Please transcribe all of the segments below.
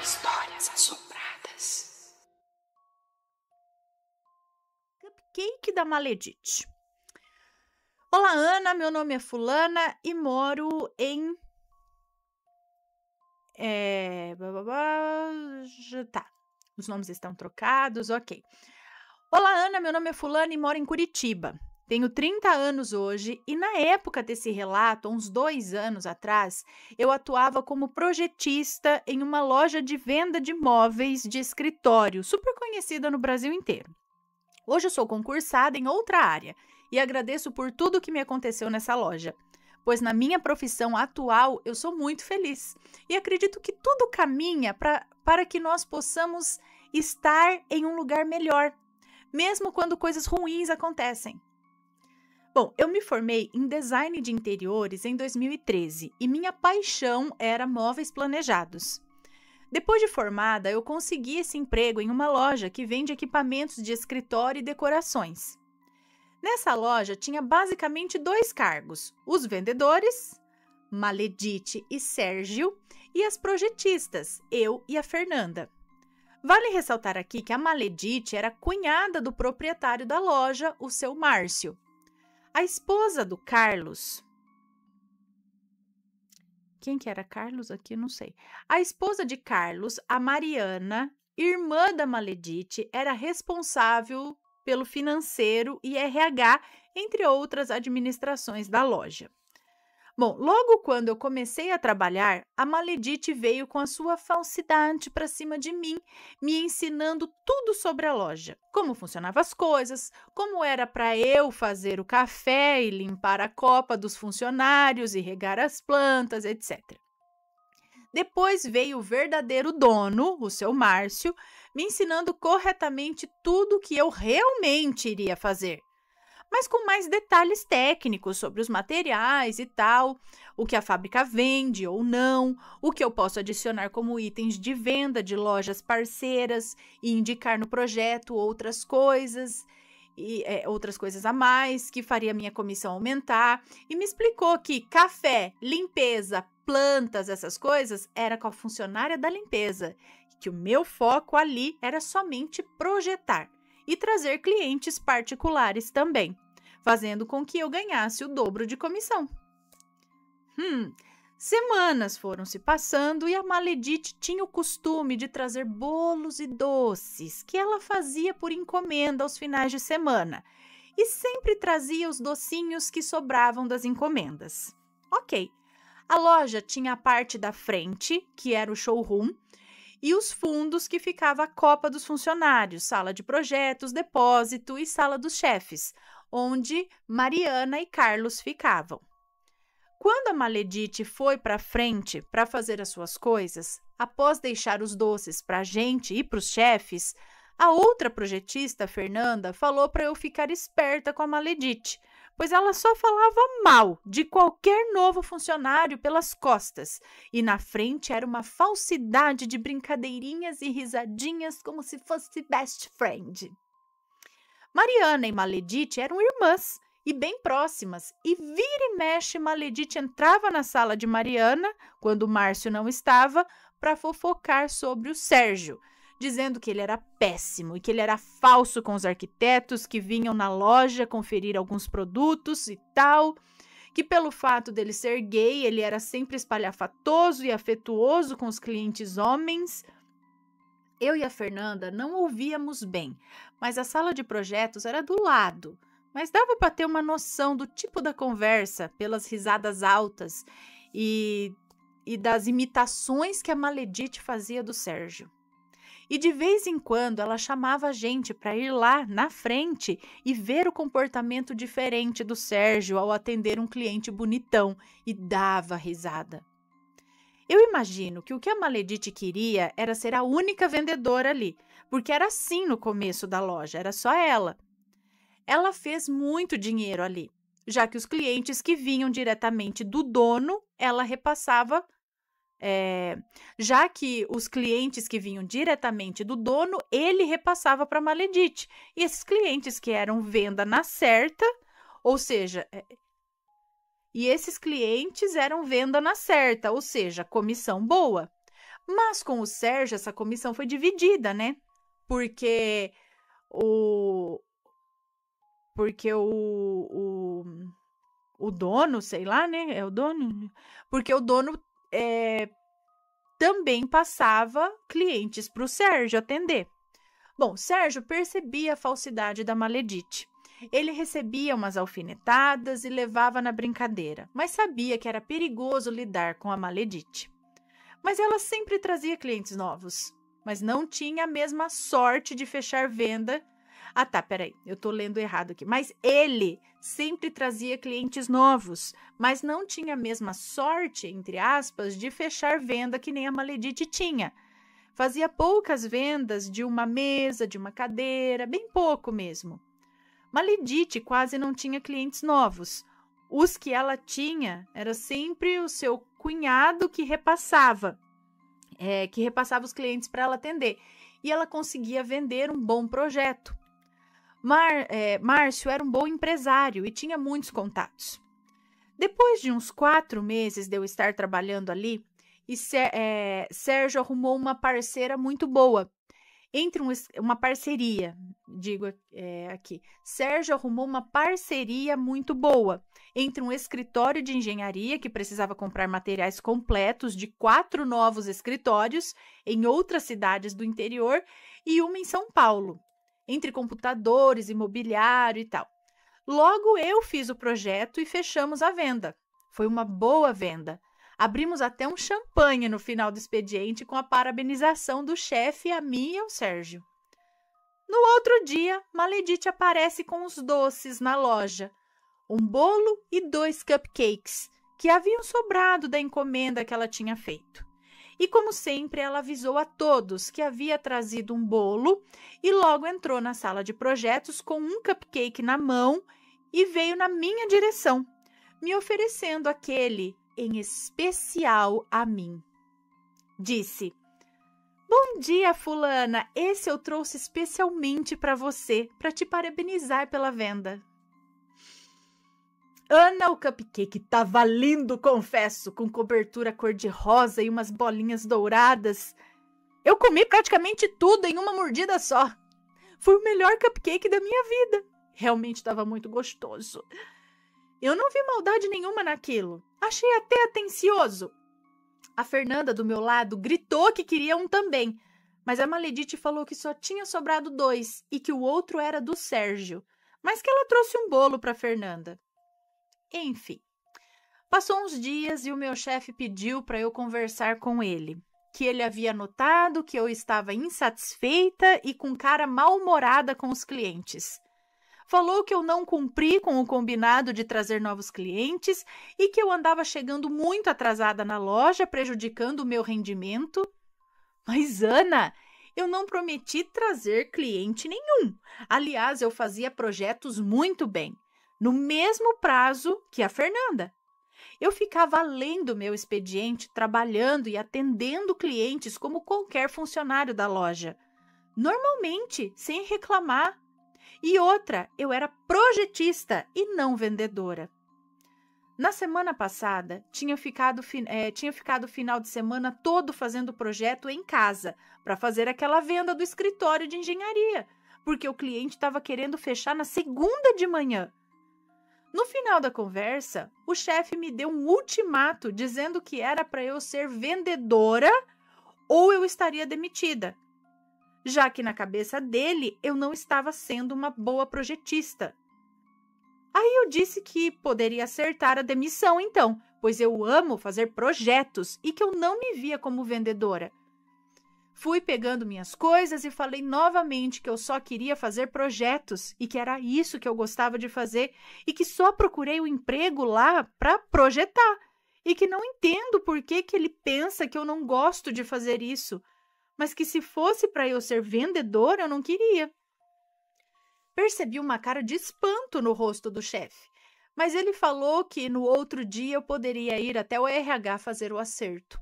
Histórias assombradas. Cupcake da Maledite. Olá, Ana, meu nome é fulana e moro em... Tá, os nomes estão trocados, ok. Olá, Ana, meu nome é fulana e moro em Curitiba. Tenho 30 anos hoje e na época desse relato, uns 2 anos atrás, eu atuava como projetista em uma loja de venda de móveis de escritório, super conhecida no Brasil inteiro. Hoje eu sou concursada em outra área e agradeço por tudo que me aconteceu nessa loja, pois na minha profissão atual eu sou muito feliz e acredito que tudo caminha para que nós possamos estar em um lugar melhor, mesmo quando coisas ruins acontecem. Bom, eu me formei em design de interiores em 2013 e minha paixão era móveis planejados. Depois de formada, eu consegui esse emprego em uma loja que vende equipamentos de escritório e decorações. Nessa loja tinha basicamente 2 cargos: os vendedores, Maledite e Sérgio, e as projetistas, eu e a Fernanda. Vale ressaltar aqui que a Maledite era cunhada do proprietário da loja, o seu Márcio. A esposa do Carlos... Quem que era Carlos aqui? Não sei. A esposa de Carlos, a Mariana, irmã da Maledite, era responsável pelo financeiro e RH, entre outras administrações da loja. Bom, logo quando eu comecei a trabalhar, a Maledite veio com a sua falsidade para cima de mim, me ensinando tudo sobre a loja, como funcionavam as coisas, como era para eu fazer o café e limpar a copa dos funcionários e regar as plantas, etc. Depois veio o verdadeiro dono, o seu Márcio, me ensinando corretamente tudo o que eu realmente iria fazer, mas com mais detalhes técnicos sobre os materiais e tal, o que a fábrica vende ou não, o que eu posso adicionar como itens de venda de lojas parceiras e indicar no projeto outras coisas a mais que faria minha comissão aumentar, e me explicou que café, limpeza, plantas, essas coisas era com a funcionária da limpeza, que o meu foco ali era somente projetar e trazer clientes particulares também, fazendo com que eu ganhasse o dobro de comissão. Semanas foram se passando e a Maledite tinha o costume de trazer bolos e doces que ela fazia por encomenda aos finais de semana e sempre trazia os docinhos que sobravam das encomendas. Ok, a loja tinha a parte da frente, que era o showroom, e os fundos que ficava a copa dos funcionários, sala de projetos, depósito e sala dos chefes, onde Mariana e Carlos ficavam. Quando a Maledite foi para frente para fazer as suas coisas, após deixar os doces para a gente e para os chefes, a outra projetista, Fernanda, falou para eu ficar esperta com a Maledite, pois ela só falava mal de qualquer novo funcionário pelas costas, e na frente era uma falsidade de brincadeirinhas e risadinhas como se fosse best friend. Mariana e Maledite eram irmãs e bem próximas, e vira e mexe Maledite entrava na sala de Mariana, quando o Márcio não estava, para fofocar sobre o Sérgio, dizendo que ele era péssimo e que ele era falso com os arquitetos que vinham na loja conferir alguns produtos e tal, que pelo fato dele ser gay, ele era sempre espalhafatoso e afetuoso com os clientes homens. Eu e a Fernanda não ouvíamos bem, mas a sala de projetos era do lado, mas dava para ter uma noção do tipo da conversa pelas risadas altas e das imitações que a Maledite fazia do Sérgio. E de vez em quando ela chamava a gente para ir lá na frente e ver o comportamento diferente do Sérgio ao atender um cliente bonitão, e dava risada. Eu imagino que o que a Maledite queria era ser a única vendedora ali, porque era assim no começo da loja, era só ela. Ela fez muito dinheiro ali, já que os clientes que vinham diretamente do dono, ela repassava. Já que os clientes que vinham diretamente do dono, ele repassava para a Maledite. E esses clientes que eram venda na certa, ou seja, comissão boa. Mas com o Sérgio, essa comissão foi dividida, né? Porque o, porque o dono, sei lá, né? É o dono? Porque o dono também passava clientes para o Sérgio atender. Bom, Sérgio percebia a falsidade da Maledite. Ele recebia umas alfinetadas e levava na brincadeira, mas sabia que era perigoso lidar com a Maledite. Mas ela sempre trazia clientes novos, mas não tinha a mesma sorte de fechar venda. Ah, tá, peraí, eu tô lendo errado aqui. Mas ele sempre trazia clientes novos, mas não tinha a mesma sorte, entre aspas, de fechar venda que nem a Maledite tinha. Fazia poucas vendas de uma mesa, de uma cadeira, bem pouco mesmo. Maledite quase não tinha clientes novos. Os que ela tinha era sempre o seu cunhado que repassava os clientes para ela atender. E ela conseguia vender um bom projeto. Márcio era um bom empresário e tinha muitos contatos. Depois de uns 4 meses de eu estar trabalhando ali, Sérgio arrumou uma parceira muito boa. Uma parceria, digo aqui. Sérgio arrumou uma parceria muito boa entre um escritório de engenharia que precisava comprar materiais completos de 4 novos escritórios em outras cidades do interior e uma em São Paulo, entre computadores, imobiliário e tal. Logo eu fiz o projeto e fechamos a venda. Foi uma boa venda. Abrimos até um champanhe no final do expediente com a parabenização do chefe a mim e ao Sérgio. No outro dia, Maledite aparece com os doces na loja. Um bolo e 2 cupcakes, que haviam sobrado da encomenda que ela tinha feito. E, como sempre, ela avisou a todos que havia trazido um bolo e logo entrou na sala de projetos com um cupcake na mão e veio na minha direção, me oferecendo aquele em especial a mim. Disse: "Bom dia, fulana, esse eu trouxe especialmente para você, para te parabenizar pela venda." Ana, o cupcake tava lindo, confesso, com cobertura cor-de-rosa e umas bolinhas douradas. Eu comi praticamente tudo em uma mordida só. Foi o melhor cupcake da minha vida. Realmente estava muito gostoso. Eu não vi maldade nenhuma naquilo. Achei até atencioso. A Fernanda, do meu lado, gritou que queria um também, mas a Maledite falou que só tinha sobrado 2 e que o outro era do Sérgio, mas que ela trouxe um bolo para Fernanda. Enfim, passou uns dias e o meu chefe pediu para eu conversar com ele, que ele havia notado que eu estava insatisfeita e com cara mal-humorada com os clientes. Falou que eu não cumpri com o combinado de trazer novos clientes e que eu andava chegando muito atrasada na loja, prejudicando o meu rendimento. Mas, Ana, eu não prometi trazer cliente nenhum. Aliás, eu fazia projetos muito bem, no mesmo prazo que a Fernanda. Eu ficava além do meu expediente, trabalhando e atendendo clientes como qualquer funcionário da loja. Normalmente, sem reclamar. E outra, eu era projetista e não vendedora. Na semana passada, tinha ficado o final de semana todo fazendo projeto em casa, para fazer aquela venda do escritório de engenharia, porque o cliente estava querendo fechar na segunda de manhã. No final da conversa, o chefe me deu um ultimato dizendo que era para eu ser vendedora ou eu estaria demitida, já que na cabeça dele eu não estava sendo uma boa projetista. Aí eu disse que poderia acertar a demissão então, pois eu amo fazer projetos e que eu não me via como vendedora. Fui pegando minhas coisas e falei novamente que eu só queria fazer projetos e que era isso que eu gostava de fazer e que só procurei o emprego lá para projetar e que não entendo por que ele pensa que eu não gosto de fazer isso, mas que se fosse para eu ser vendedora, eu não queria. Percebi uma cara de espanto no rosto do chefe, mas ele falou que no outro dia eu poderia ir até o RH fazer o acerto.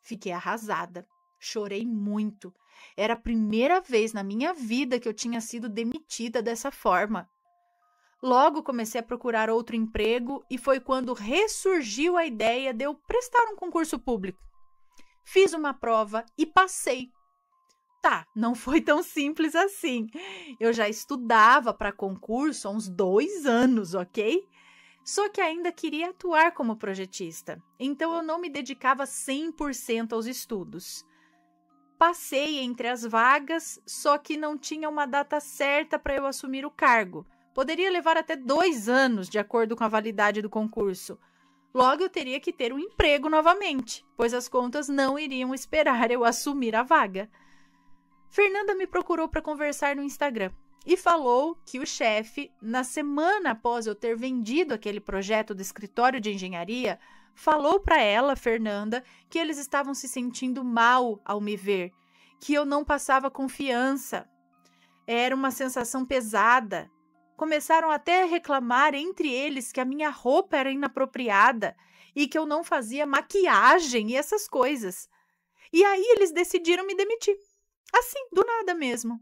Fiquei arrasada, chorei muito. Era a primeira vez na minha vida que eu tinha sido demitida dessa forma. Logo comecei a procurar outro emprego e foi quando ressurgiu a ideia de eu prestar um concurso público. Fiz uma prova e passei. Tá, não foi tão simples assim. Eu já estudava para concurso há uns 2 anos, ok? Só que ainda queria atuar como projetista, então eu não me dedicava 100% aos estudos. Passei entre as vagas, só que não tinha uma data certa para eu assumir o cargo. Poderia levar até 2 anos, de acordo com a validade do concurso. Logo, eu teria que ter um emprego novamente, pois as contas não iriam esperar eu assumir a vaga. Fernanda me procurou para conversar no Instagram e falou que o chefe, na semana após eu ter vendido aquele projeto do escritório de engenharia, falou para ela, Fernanda, que eles estavam se sentindo mal ao me ver, que eu não passava confiança. Era uma sensação pesada. Começaram até a reclamar entre eles que a minha roupa era inapropriada e que eu não fazia maquiagem e essas coisas. E aí eles decidiram me demitir. Assim, do nada mesmo.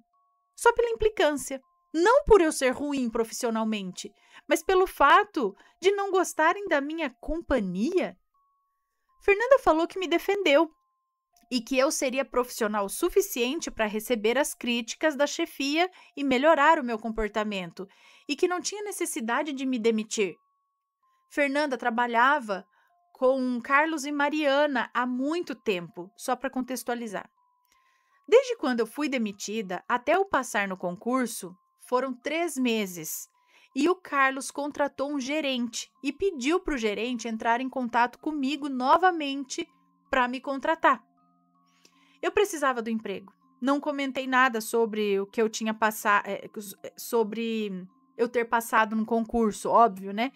Só pela implicância. Não por eu ser ruim profissionalmente, mas pelo fato de não gostarem da minha companhia. Fernanda falou que me defendeu e que eu seria profissional suficiente para receber as críticas da chefia e melhorar o meu comportamento, e que não tinha necessidade de me demitir. Fernanda trabalhava com Carlos e Mariana há muito tempo, só para contextualizar. Desde quando eu fui demitida até eu passar no concurso, foram 3 meses. E o Carlos contratou um gerente e pediu para o gerente entrar em contato comigo novamente para me contratar. Eu precisava do emprego. Não comentei nada sobre o que eu tinha passado, sobre eu ter passado no concurso, óbvio, né?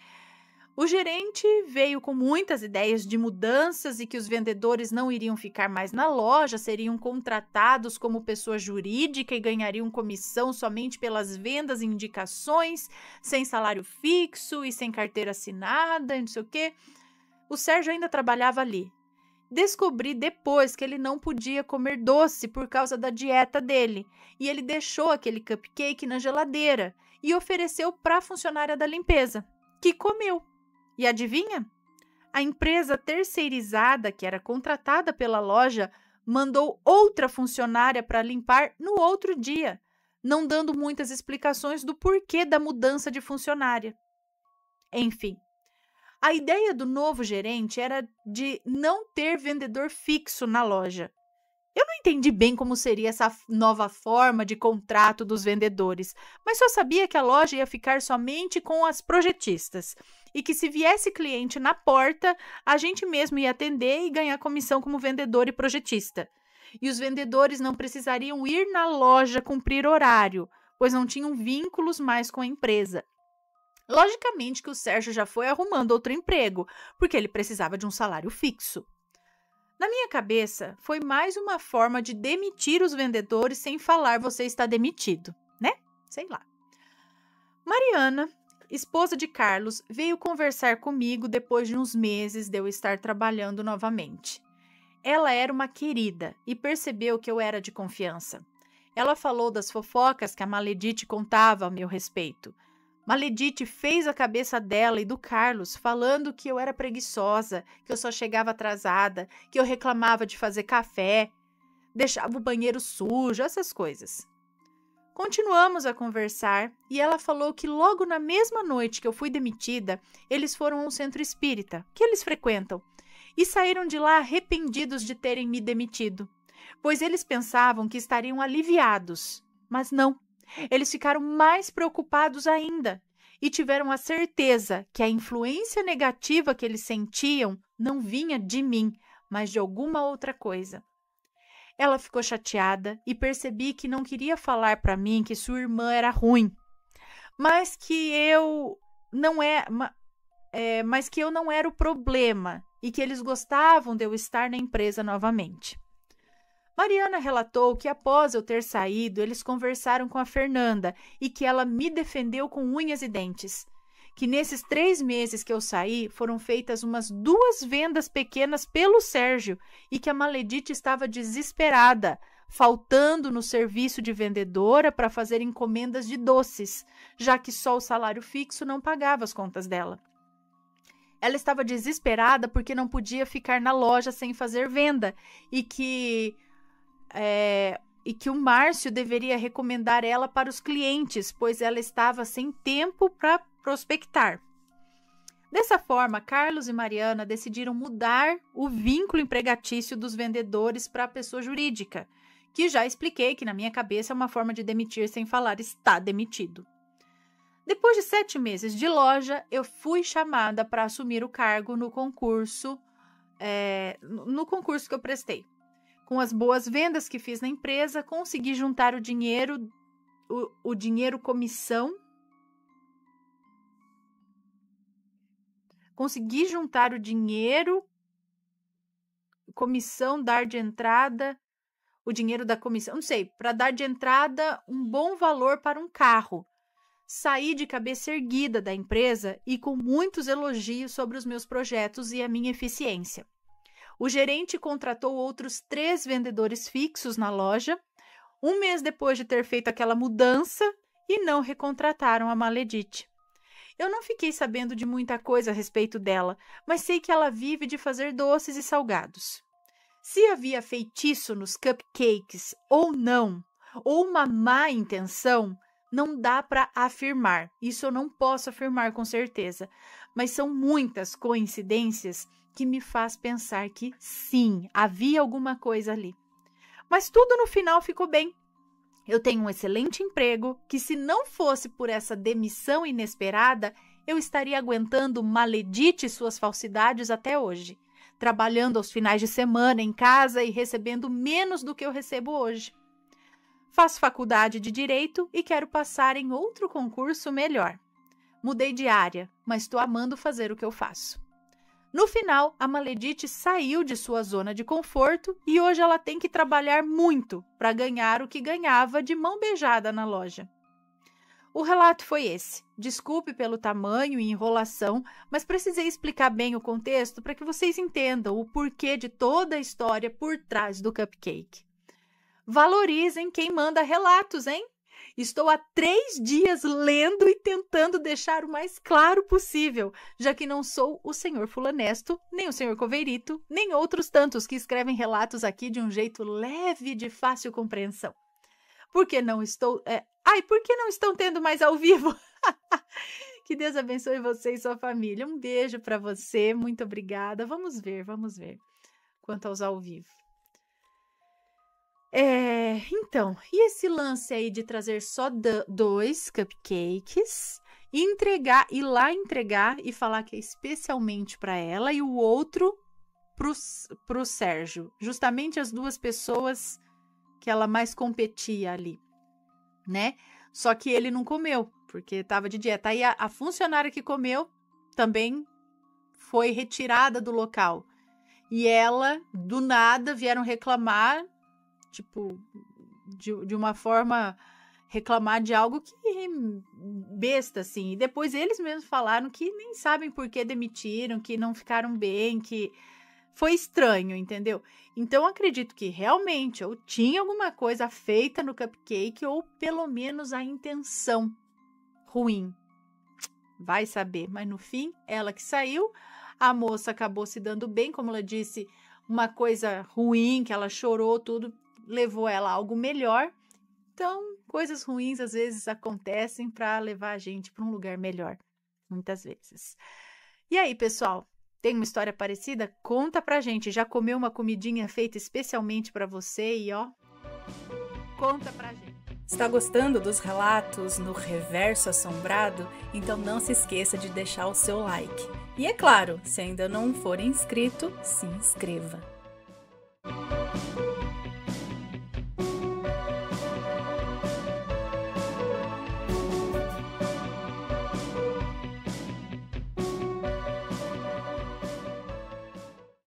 O gerente veio com muitas ideias de mudanças e que os vendedores não iriam ficar mais na loja, seriam contratados como pessoa jurídica e ganhariam comissão somente pelas vendas e indicações, sem salário fixo e sem carteira assinada, não sei o quê. O Sérgio ainda trabalhava ali. Descobri depois que ele não podia comer doce por causa da dieta dele, e ele deixou aquele cupcake na geladeira e ofereceu para a funcionária da limpeza, que comeu. E adivinha? A empresa terceirizada, que era contratada pela loja, mandou outra funcionária para limpar no outro dia, não dando muitas explicações do porquê da mudança de funcionária. Enfim, a ideia do novo gerente era de não ter vendedor fixo na loja. Eu não entendi bem como seria essa nova forma de contrato dos vendedores, mas só sabia que a loja ia ficar somente com as projetistas e que se viesse cliente na porta, a gente mesmo ia atender e ganhar comissão como vendedor e projetista. E os vendedores não precisariam ir na loja cumprir horário, pois não tinham vínculos mais com a empresa. Logicamente que o Sérgio já foi arrumando outro emprego, porque ele precisava de um salário fixo. Na minha cabeça, foi mais uma forma de demitir os vendedores sem falar você está demitido, né? Sei lá. Mariana, esposa de Carlos, veio conversar comigo depois de uns meses de eu estar trabalhando novamente. Ela era uma querida e percebeu que eu era de confiança. Ela falou das fofocas que a Maledite contava a meu respeito. Maledite fez a cabeça dela e do Carlos falando que eu era preguiçosa, que eu só chegava atrasada, que eu reclamava de fazer café, deixava o banheiro sujo, essas coisas. Continuamos a conversar e ela falou que logo na mesma noite que eu fui demitida, eles foram a um centro espírita, que eles frequentam, e saíram de lá arrependidos de terem me demitido, pois eles pensavam que estariam aliviados, mas não. Eles ficaram mais preocupados ainda e tiveram a certeza que a influência negativa que eles sentiam não vinha de mim, mas de alguma outra coisa. Ela ficou chateada e percebi que não queria falar para mim que sua irmã era ruim, mas que eu não era o problema e que eles gostavam de eu estar na empresa novamente. Mariana relatou que após eu ter saído, eles conversaram com a Fernanda e que ela me defendeu com unhas e dentes. Que nesses 3 meses que eu saí, foram feitas umas 2 vendas pequenas pelo Sérgio e que a Maledite estava desesperada, faltando no serviço de vendedora para fazer encomendas de doces, já que só o salário fixo não pagava as contas dela. Ela estava desesperada porque não podia ficar na loja sem fazer venda e que o Márcio deveria recomendar ela para os clientes, pois ela estava sem tempo para prospectar. Dessa forma, Carlos e Mariana decidiram mudar o vínculo empregatício dos vendedores para a pessoa jurídica, que já expliquei que na minha cabeça é uma forma de demitir sem falar está demitido. Depois de 7 meses de loja, eu fui chamada para assumir o cargo no concurso que eu prestei. Com as boas vendas que fiz na empresa, consegui juntar o dinheiro comissão. Consegui juntar o dinheiro, comissão, dar de entrada, o dinheiro da comissão, não sei, para dar de entrada um bom valor para um carro. Saí de cabeça erguida da empresa e com muitos elogios sobre os meus projetos e a minha eficiência. O gerente contratou outros 3 vendedores fixos na loja, 1 mês depois de ter feito aquela mudança, e não recontrataram a Maledite. Eu não fiquei sabendo de muita coisa a respeito dela, mas sei que ela vive de fazer doces e salgados. Se havia feitiço nos cupcakes ou não, ou uma má intenção, não dá para afirmar. Isso eu não posso afirmar com certeza, mas são muitas coincidências que me faz pensar que sim, havia alguma coisa ali. Mas tudo no final ficou bem. Eu tenho um excelente emprego que, se não fosse por essa demissão inesperada, eu estaria aguentando Maledite e suas falsidades até hoje, trabalhando aos finais de semana em casa e recebendo menos do que eu recebo hoje. Faço faculdade de Direito e quero passar em outro concurso melhor. Mudei de área, mas estou amando fazer o que eu faço. No final, a Maledite saiu de sua zona de conforto e hoje ela tem que trabalhar muito para ganhar o que ganhava de mão beijada na loja. O relato foi esse. Desculpe pelo tamanho e enrolação, mas precisei explicar bem o contexto para que vocês entendam o porquê de toda a história por trás do cupcake. Valorizem quem manda relatos, hein? Estou há 3 dias lendo e tentando deixar o mais claro possível, já que não sou o senhor Fulanesto, nem o senhor Coveirito, nem outros tantos que escrevem relatos aqui de um jeito leve e de fácil compreensão. Por que não estão tendo mais ao vivo? Que Deus abençoe você e sua família. Um beijo para você, muito obrigada. Vamos ver. Quanto aos ao vivo. Então, e esse lance aí de trazer só 2 cupcakes, ir lá entregar e falar que é especialmente para ela e o outro pro Sérgio, justamente as 2 pessoas que ela mais competia ali, né? Só que ele não comeu, porque estava de dieta. Aí a funcionária que comeu também foi retirada do local. E ela, do nada, vieram reclamar, tipo, de uma forma, reclamar de algo que besta, assim. E depois eles mesmos falaram que nem sabem por que demitiram, que não ficaram bem, que foi estranho, entendeu? Então, acredito que realmente ou tinha alguma coisa feita no cupcake ou pelo menos a intenção ruim. Vai saber. Mas no fim, ela que saiu, a moça acabou se dando bem, como ela disse, uma coisa ruim, que ela chorou, tudo, levou ela a algo melhor. Então, coisas ruins às vezes acontecem para levar a gente para um lugar melhor, muitas vezes. E aí, pessoal? Tem uma história parecida? Conta pra gente. Já comeu uma comidinha feita especialmente para você e ó, conta pra gente. Está gostando dos relatos no Reverso Assombrado? Então não se esqueça de deixar o seu like. E é claro, se ainda não for inscrito, se inscreva.